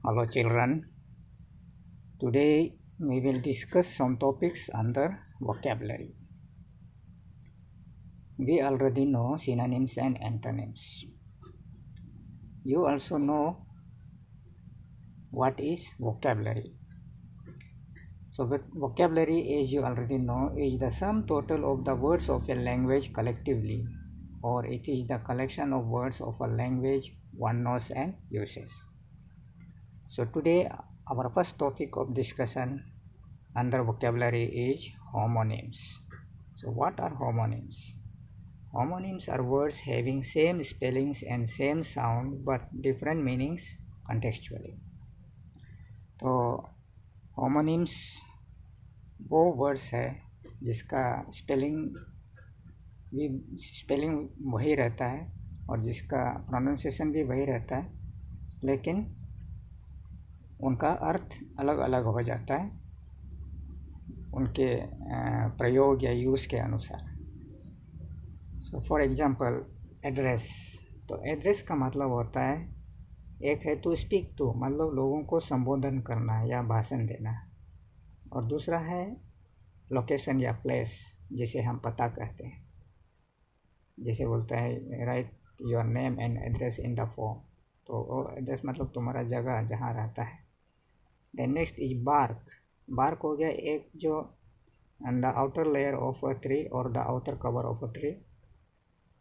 Hello children, today we will discuss some topics under vocabulary. We already know synonyms and antonyms. You also know what is vocabulary. So vocabulary, as you already know, is the sum total of the words of a language collectively, or it is the collection of words of a language one knows and uses. So today our first topic of discussion under vocabulary is homonyms. So what are homonyms? Homonyms are words having same spellings and same sound but different meanings contextually. तो homonyms वो words है जिसका spelling वही रहता है और जिसका pronunciation भी वही रहता है, लेकिन उनका अर्थ अलग अलग हो जाता है उनके प्रयोग या यूज़ के अनुसार. So for example address. तो एड्रेस का मतलब होता है, एक है टू स्पीक टू, मतलब लोगों को संबोधन करना या भाषण देना, और दूसरा है लोकेशन या प्लेस, जिसे हम पता कहते हैं. जैसे बोलता है write your name and address in the form. तो एड्रेस मतलब तुम्हारा जगह जहाँ रहता है. Then next is bark. Bark हो गया एक जो the outer layer of a tree और the outer cover of a tree,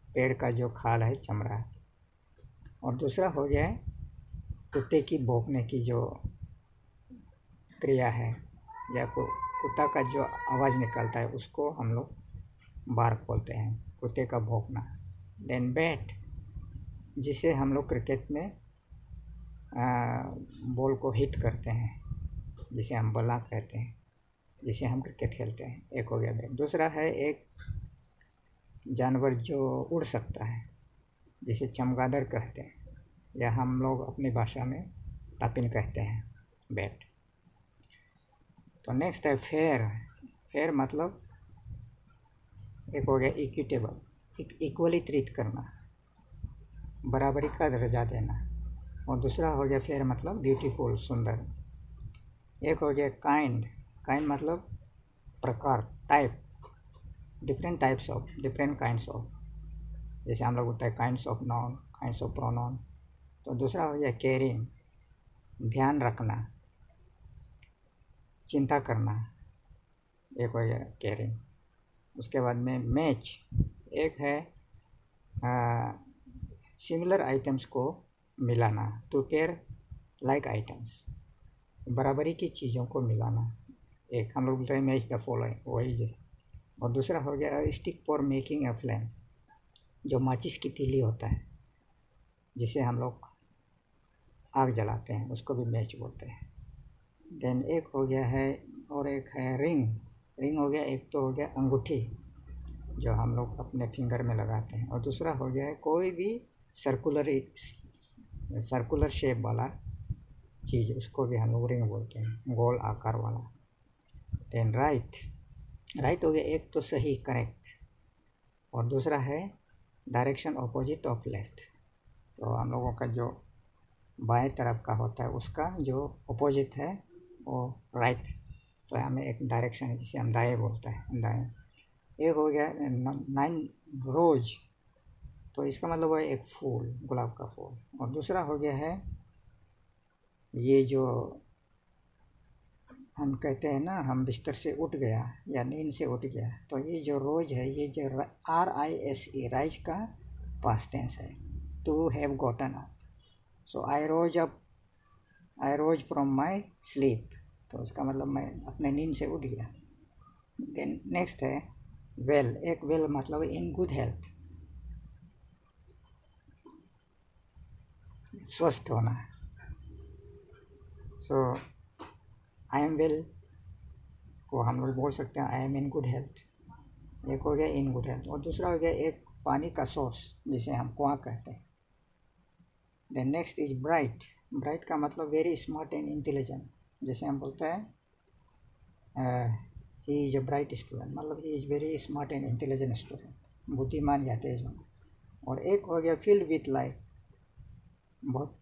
पेड़ का जो खाल है, चमड़ा. और दूसरा हो गया कुत्ते की भौंकने की जो क्रिया है, या कुत्ता का जो आवाज़ निकलता है उसको हम लोग बार्क बोलते हैं, कुत्ते का भौंकना. देन बैट, जिसे हम लोग क्रिकेट में बॉल को हिट करते हैं, जिसे हम बल्ला कहते हैं, जिसे हम क्रिकेट खेलते हैं. एक हो गया बैट. दूसरा है एक जानवर जो उड़ सकता है, जिसे चमगादड़ कहते हैं, या हम लोग अपनी भाषा में तापिन कहते हैं, बैट. तो नेक्स्ट है फेयर. फेयर मतलब एक हो गया इक्विटेबल, इक्वली ट्रीट करना, बराबरी का दर्जा देना. और दूसरा हो गया फेयर मतलब ब्यूटीफुल, सुंदर. एक हो गया काइंड. काइंड मतलब प्रकार, type, different types of, different kinds of. जैसे हम लोग बोलते हैं kinds of noun, kinds of pronoun. तो दूसरा हो गया केयरिंग, ध्यान रखना, चिंता करना. एक हो गया केयरिंग. उसके बाद में मैच. एक है सिमिलर आइटम्स को मिलाना, टू पेयर लाइक आइटम्स, बराबरी की चीज़ों को मिलाना. एक हम लोग बोलते हैं मैच द फॉलोइंग, वही जैसे. और दूसरा हो गया stick for making a flame, जो माचिस की तीली होता है जिसे हम लोग आग जलाते हैं, उसको भी मैच बोलते हैं. देन एक हो गया है, और एक है रिंग. रिंग हो गया, एक तो हो गया अंगूठी जो हम लोग अपने फिंगर में लगाते हैं, और दूसरा हो गया है कोई भी सर्कुलर शेप वाला चीज़, उसको भी हम लोग रिंग बोलते हैं, गोल आकार वाला. Then right. राइट हो गया एक तो सही, करेक्ट, और दूसरा है डायरेक्शन ऑपोजिट ऑफ लेफ्ट. तो हम लोगों का जो बाएं तरफ का होता है उसका जो ऑपोजिट है वो राइट. तो हमें एक डायरेक्शन है जिसे हम दाएं बोलते हैं, दाएं. एक हो गया 9 रोज. तो इसका मतलब है एक फूल, गुलाब का फूल. और दूसरा हो गया है ये जो हम कहते हैं ना, हम बिस्तर से उठ गया या नींद से उठ गया. तो ये जो रोज है, ये जो RISE, राइज का पास्ट टेंस है, to have gotten up. So I rose from my sleep. तो उसका मतलब मैं अपने नींद से उठ गया. देन नेक्स्ट है वेल. एक वेल मतलब इन गुड हेल्थ, स्वस्थ होना. सो आई एम वेल को हम लोग बोल सकते हैं I am in good health. एक हो गया इन गुड हेल्थ. और दूसरा हो गया एक पानी का सोर्स, जिसे हम कुआं कहते हैं. Then next is bright. Bright का मतलब वेरी स्मार्ट एंड इंटेलिजेंट, जैसे हम बोलते हैं he is a bright student, मतलब he is very smart and intelligent student, बुद्धिमान या तेज होना. और एक हो गया फील्ड विथ लाइट, बहुत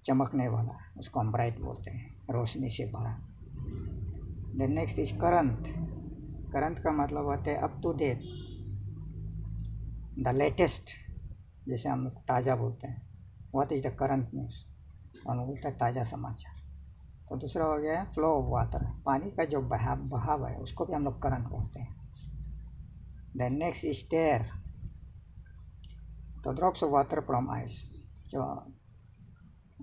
चमकने वाला, उसको हम ब्राइट बोलते हैं, रोशनी से भरा। Then next is current. Current का मतलब होता है up to date, the latest, जैसे हम लोग ताज़ा बोलते हैं, what is the current news, तो हम लोग बोलते हैं ताज़ा समाचार। तो दूसरा हो गया है फ्लो ऑफ वाटर, पानी का जो बहाव है उसको भी हम लोग करंट बोलते हैं। देन नेक्स्ट इज टेयर, तो drops of water from ice, जो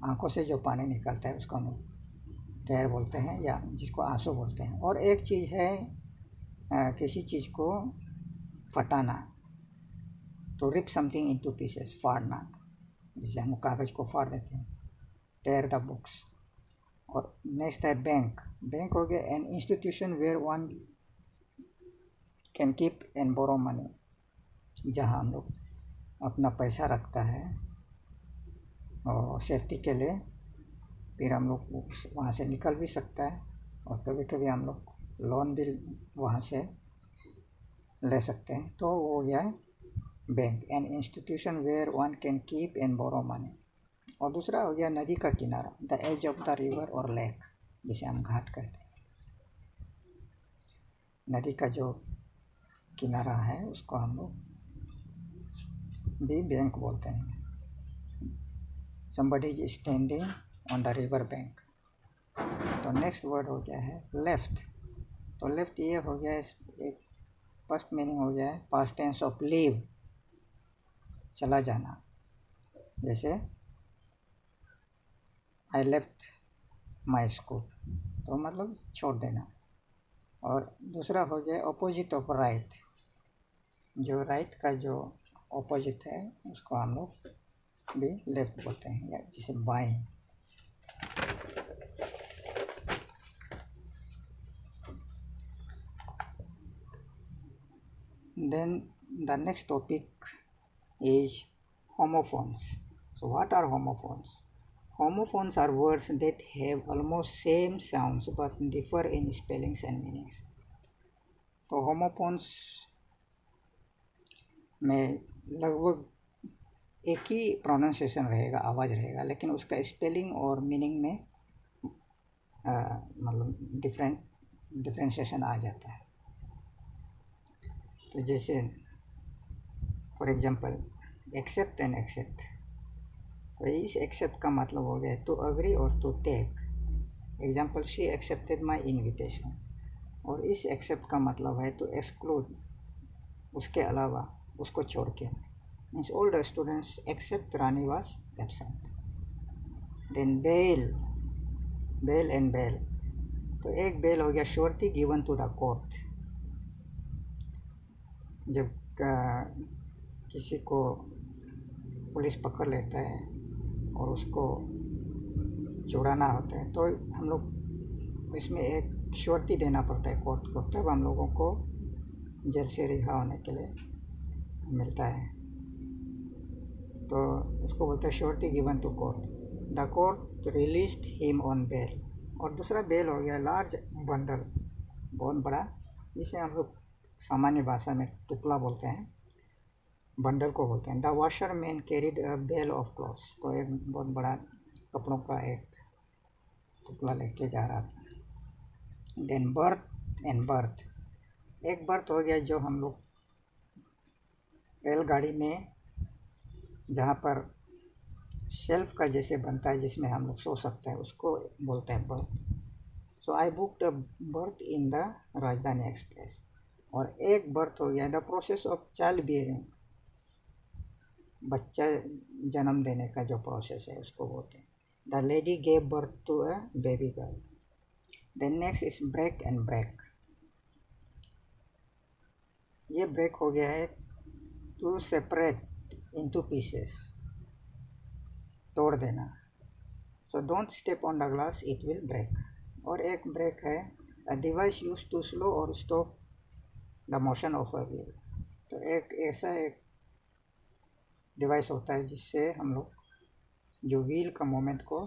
आंखों से जो पानी निकलता है उसको हम लोग टेयर बोलते हैं, या जिसको आंसू बोलते हैं। और एक चीज़ है किसी चीज़ को फटाना, तो रिप समथिंग इनटू पीसेस, फाड़ना, जैसे हम कागज़ को फाड़ देते हैं, टेयर द बुक्स। और नेक्स्ट है बैंक। बैंक हो गया an institution where one can keep and borrow money, जहाँ हम लोग अपना पैसा रखता है और सेफ्टी के लिए, फिर हम लोग वहाँ से निकल भी सकता है, और कभी कभी हम लोग लोन भी वहाँ से ले सकते हैं। तो वो हो गया है bank, an institution where one can keep and borrow money. और दूसरा हो गया नदी का किनारा, the edge of the river और लेक, जिसे हम घाट कहते हैं। नदी का जो किनारा है उसको हम लोग भी बैंक बोलते हैं। somebody is standing on the river bank। तो नेक्स्ट वर्ड हो गया है लेफ्ट। तो लेफ्ट ये हो गया एक फर्स्ट मीनिंग हो गया है पास्ट टेंस ऑफ लीव, चला जाना, जैसे आई लेफ्ट माई स्कूल, तो मतलब छोड़ देना। और दूसरा हो गया अपोजिट ऑफ राइट, जो राइट का जो अपोजिट है उसको हम लोग भी लेफ्ट बोलते हैं, या जिसे बाएं। Then the next topic is homophones. So what are homophones? Homophones are words that have almost same sounds but differ in spellings and meanings. तो homophones में लगभग एक ही प्रोनाउंसिएशन रहेगा, आवाज़ रहेगा, लेकिन उसका स्पेलिंग और मीनिंग में मतलब डिफ्रेंशिएशन आ जाता है। तो जैसे for example accept and accept, तो इस एक्सेप्ट का मतलब हो गया टू अग्री और to take. Example she accepted my invitation. और इस एक्सेप्ट का मतलब है टू एक्सक्लूड, उसके अलावा, उसको छोड़ के, means all the students except Rani was absent. Then bail, bail and bail, तो एक बेल हो गया surety given to the court. जब किसी को पुलिस पकड़ लेता है और उसको छुड़ाना होता है, तो हम लोग इसमें एक श्योरिटी देना पड़ता है कोर्ट को, तब हम लोगों को जेल से रिहा होने के लिए मिलता है। तो उसको बोलते हैं surety given to court. The court released him on bail. और दूसरा बेल हो गया लार्ज बंडल, बहुत बड़ा, जिसे हम लोग सामान्य भाषा में टुकड़ा बोलते हैं, बंडल को बोलते हैं। The washerman carried a bale of clothes, तो एक बहुत बड़ा कपड़ों का एक टुकड़ा लेके जा रहा था। देन बर्थ एंड बर्थ, एक बर्थ हो गया जो हम लोग रेलगाड़ी में जहाँ पर शेल्फ का जैसे बनता है, जिसमें हम लोग सो सकते हैं, उसको बोलते हैं birth. So I booked a birth in the राजधानी एक्सप्रेस। और एक बर्थ हो गया the process of child bearing, बच्चा जन्म देने का जो प्रोसेस है उसको बोलते हैं। The lady gave birth to a baby girl. Then next is break and break. ये ब्रेक हो गया है टू सेपरेट इनटू पीसेस, तोड़ देना। So don't step on the glass it will break. और एक ब्रेक है a device use to slow और stop the motion of a wheel. तो एक ऐसा एक डिवाइस होता है जिससे हम लोग जो व्हील का मोमेंट को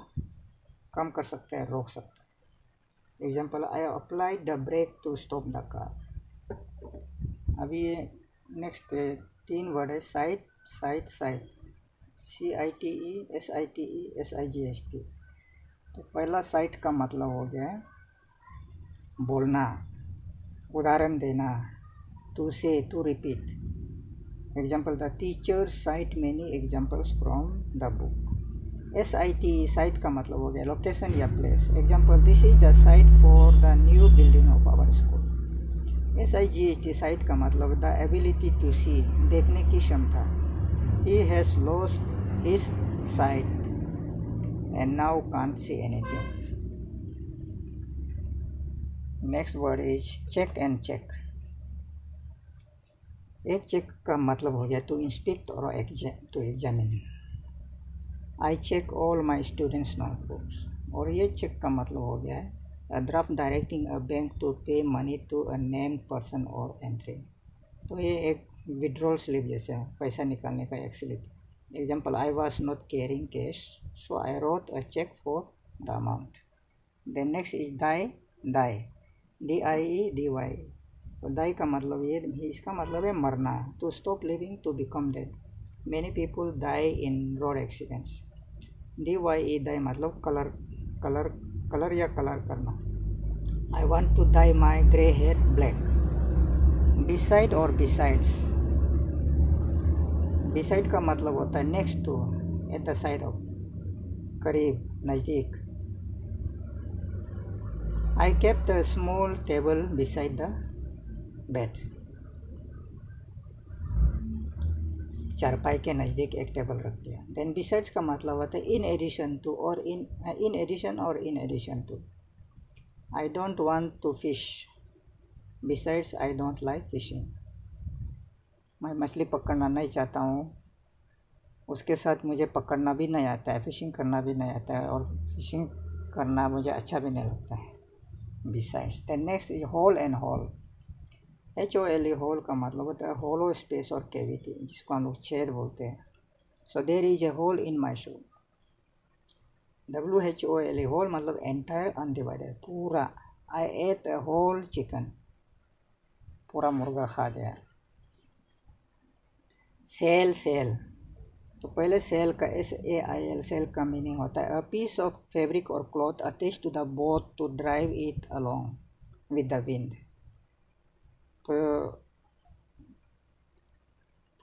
कम कर सकते हैं, रोक सकते हैं। Example I applied the brake to stop the car. अभी ये नेक्स्ट 3 वर्ड है साइड साइड साइड। CITE, तो पहला साइट का मतलब हो गया है बोलना, उदाहरण देना, to say, to repeat. Example, the teacher cite many examples from the book. SITE, site का मतलब हो गया लोकेशन या place. Example, this is the site for the new building of our school. SIGHT, sight का मतलब the ability to सी, देखने की क्षमता. He has lost his sight and now can't see anything. Next word is check and check. एक check का मतलब हो गया टू इंस्पेक्ट और to examine. I check all my students notebooks. और ये चेक का मतलब हो गया है a draft directing a bank to pay money to a named person or entry. तो ये एक विड्रॉल स्लिप जैसे है, पैसा निकालने का एक slip. Example, I was not carrying cash so I wrote a cheque for the amount. Then next is die. DIE. तो दाई का मतलब ये, इसका मतलब है मरना, to stop living, to become dead. Many people die in road accidents. DYE, dye मतलब colour या कलर करना. I want to dye my grey hair black. Beside और बिसाइड्स. बिसाइड का मतलब होता है next to, at the side of, करीब, नज़दीक. I kept a small table beside the bed. चारपाई के नज़दीक एक टेबल रख दिया. देन बिसाइड्स का मतलब होता है इन एडिशन टू और in addition to. I don't want to fish. Besides I don't like fishing. मैं मछली पकड़ना नहीं चाहता हूँ, उसके साथ मुझे पकड़ना भी नहीं आता है, फिशिंग करना भी नहीं आता है, और फिशिंग करना मुझे अच्छा भी नहीं लगता है. Besides. Then next is hole and hall. HOLE, hole का मतलब होता है होलो स्पेस और कैविटी, जिसको हम लोग छेद बोलते हैं. So there is a hole in my shoe. WHOLE, whole मतलब एंटायर, अनडिवाइडेड, पूरा. I ate a whole chicken. पूरा मुर्गा खा गया. सेल. तो पहले सेल का SAIL, सेल का मीनिंग होता है अ पीस ऑफ फैब्रिक और cloth attached to the boat to drive it along with the wind. तो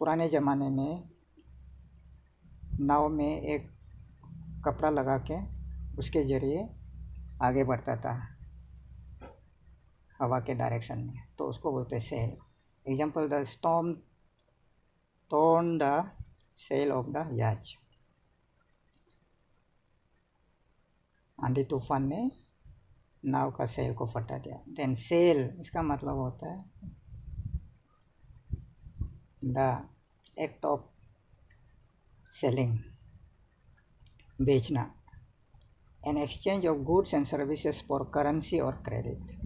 पुराने ज़माने में नाव में एक कपड़ा लगा के उसके ज़रिए आगे बढ़ता था हवा के डायरेक्शन में, तो उसको बोलते हैं sail. Example, the storm torn the cell of the yacht. आंधी तूफान ने नाव का सेल को फटा दिया. देन सेल, इसका मतलब होता है द एक्ट ऑफ सेलिंग, बेचना. An exchange of goods and services for currency और credit.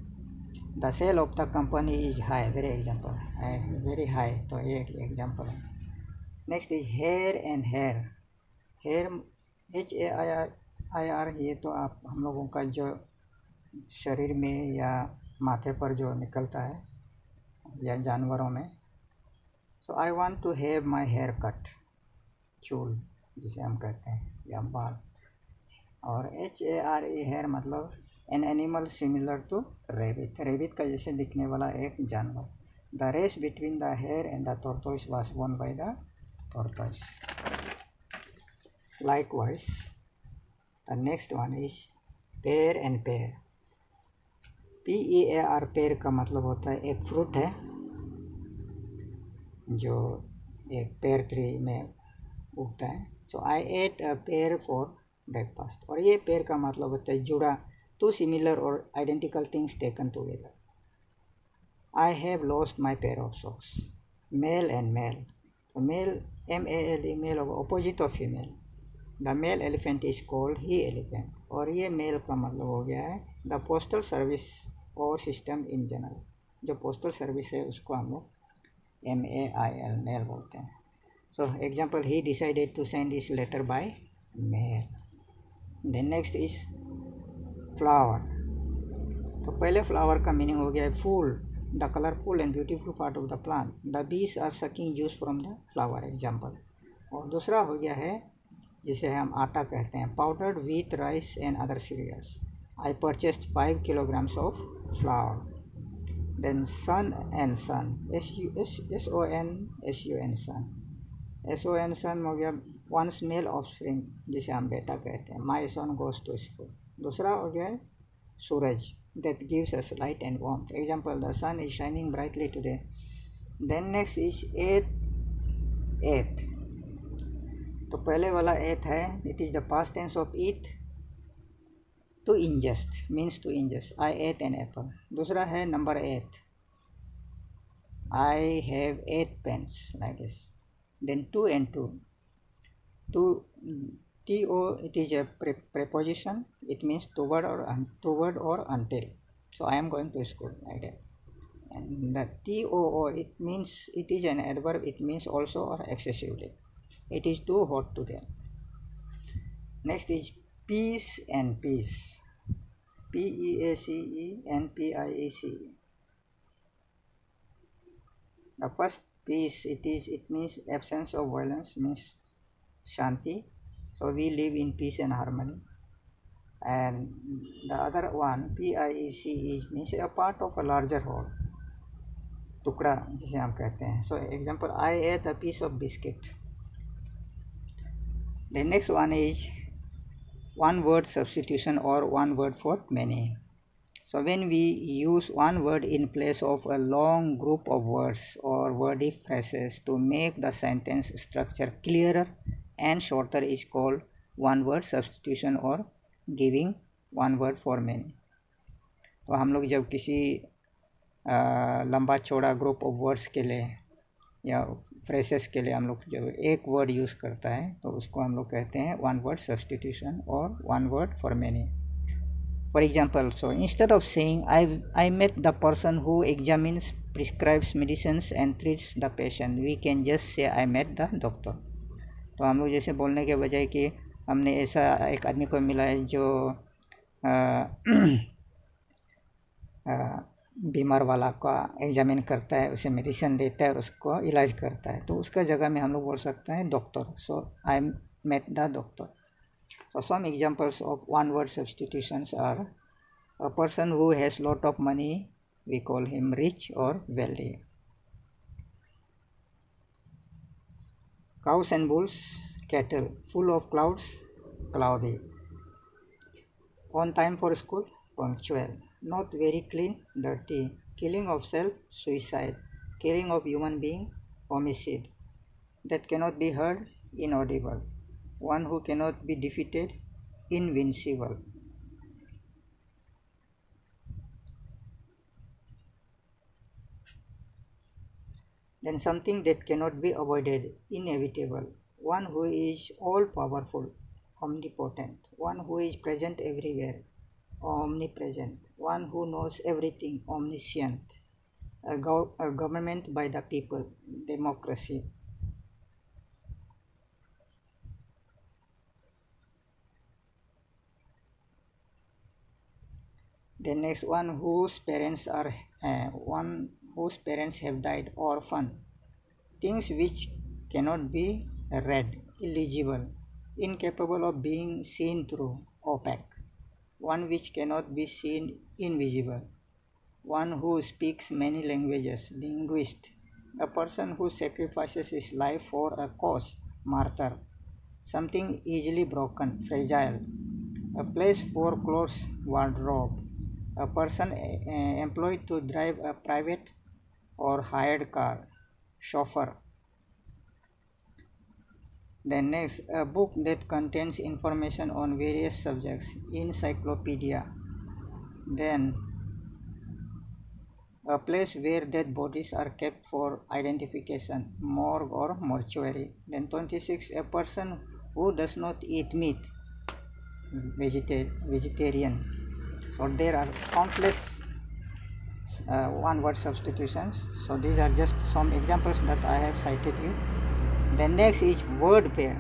The cell of the company is high. Very high. तो ये एक एग्जाम्पल है. Next is hair and hare. HAIR, ये तो आप हम लोगों का जो शरीर में या माथे पर जो निकलता है या जानवरों में. So I want to have my hair cut, चूल जिसे हम कहते हैं, या बाल. और HARE, हेयर मतलब an animal similar to rabbit का जैसे दिखने वाला एक जानवर. The race between the hare and the tortoise was won by the tortoise. Likewise the next one is pear and pair. PEAR, pear का मतलब होता है एक फ्रूट है जो एक पेयर ट्री में उगता है. So I ate a pear for breakfast. और ये पेयर का मतलब होता है जुड़ा, टू सिमिलर और identical things taken together. I have lost my pair of socks. Male and mail. तो male, MALE, male opposite of female. The male elephant is called he elephant. और ये मेल का मतलब हो गया है द पोस्टल सर्विस और system in general. जो पोस्टल सर्विस है उसको हम लोग MAIL, मेल बोलते हैं. So example, he decided to send this letter by mail. Then next is flower. तो पहले फ्लावर का मीनिंग हो गया है फूल, the colourful and beautiful part of the plant. The bees are sucking juice from the flower. Example, और दूसरा हो गया है जिसे हम आटा कहते हैं, powdered wheat, rice and other cereals. I purchased 5 kilograms of flour. Then sun and son, SON son हो गया वंस मेल ऑफ स्प्रिंग, जिसे हम बेटा कहते हैं। My son goes to school. दूसरा हो गया है सूरज, that gives us light and warmth. Example, the sun is shining brightly today. Then next is ate. तो पहले वाला एथ है, it is the past tense of eat, to ingest, means to ingest. I ate an apple. दूसरा है number 8, I have 8 pens, like this. Then to and to. To it is a preposition. It means toward or until. So I am going to school, like that. And the TOO, it means it is an adverb. It means also or excessively. It is too hot today. Next is peace and peace. PEACE and PIECE. The first peace, it means absence of violence, means shanti. So we live in peace and harmony. And the other one, PIECE, means a part of a larger whole, टुकड़ा जिसे हम कहते हैं. So example, I ate a piece of biscuit. The next one is one word substitution or one word for many. So when we use one word in place of a long group of words or wordy phrases to make the sentence structure clearer and shorter is called one word substitution or giving one word for many. तो हम लोग जब किसी लंबा चौड़ा group of words के लिए या फ्रेसेस के लिए हम लोग जब एक वर्ड यूज़ करता है तो उसको हम लोग कहते हैं वन वर्ड सब्स्टिट्यूशन और one word for many. For example, so instead of saying I met the person who examines, prescribes medicines and treats the patient, we can just say I met the doctor. तो हम लोग जैसे बोलने के बजाय कि हमने ऐसा एक आदमी को मिला है जो बीमार वाला का एग्जामिन करता है, उसे मेडिसिन देता है और उसको इलाज करता है, तो उसका जगह में हम लोग बोल सकते हैं doctor. So I met the doctor. So some examples of one word substitutions are a person who has lot of money, we call him rich or wealthy. Cows and bulls, cattle. Full of clouds, cloudy. On time for school, punctual. Not very clean, dirty. Killing of self, suicide. Killing of human being, homicide. That cannot be heard, inaudible. One who cannot be defeated, invincible. Then something that cannot be avoided, inevitable. One who is all powerful, omnipotent. One who is present everywhere, omnipresent. One who knows everything, omniscient. A government by the people, democracy. The next one whose parents have died, orphan. Things which cannot be read, illegible. Incapable of being seen through, opaque. One which cannot be seen, invisible. One who speaks many languages, linguist. A person who sacrifices his life for a cause, martyr. Something easily broken, fragile. A place for clothes, wardrobe. A person employed to drive a private or hired car, chauffeur. Then next, a book that contains information on various subjects, encyclopedia. Then a place where dead bodies are kept for identification, morgue or mortuary. Then 26, a person who does not eat meat, vegetarian. So there are countless one word substitutions. So these are just some examples that I have cited you. The next is word pair.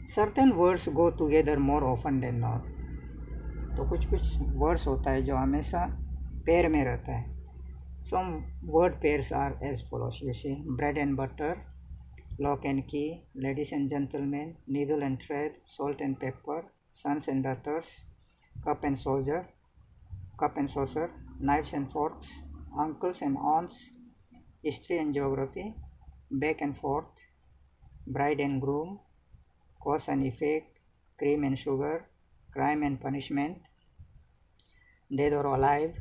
Certain words go together more often than not. तो कुछ words होता है जो हमेशा pair में रहता है. Some word pairs are as follows. You see, bread and butter, lock and key, ladies and gentlemen, needle and thread, salt and pepper, sons and daughters, cup and saucer, knives and forks, uncles and aunts, history and geography, back and forth, bride and groom, cause and effect, cream and sugar, crime and punishment, dead or alive,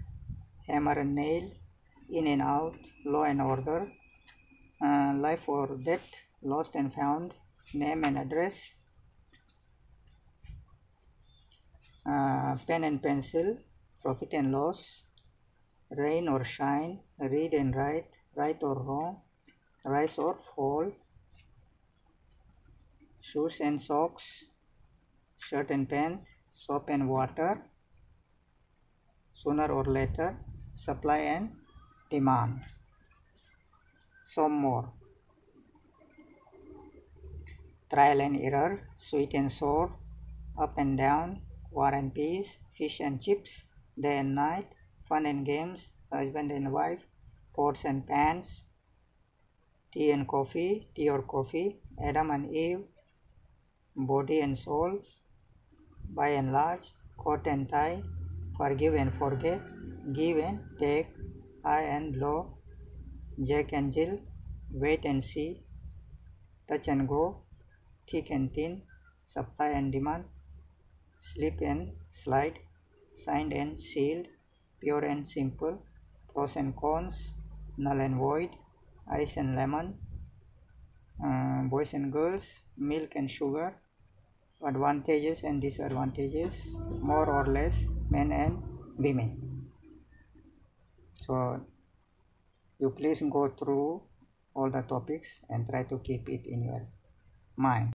hammer and nail, in and out, law and order, life or death, lost and found, name and address, pen and pencil, profit and loss, rain or shine, read and write, right or wrong, rise or fall, shoes and socks, shirt and pant, soap and water, sooner or later, supply and demand. Some more. Trial and error, sweet and sour, up and down, war and peace, fish and chips, day and night, fun and games, husband and wife, pots and pans, tea or coffee, Adam and Eve, body and soul, by and large, coat and tie, forgive and forget, give and take, high and low, Jack and Jill, wait and see, touch and go, thick and thin, supply and demand, slip and slide, signed and sealed, pure and simple, pros and cons, null and void, ice and lemon, boys and girls, milk and sugar, advantages and disadvantages, more or less, men and women. So you please go through all the topics and try to keep it in your mind.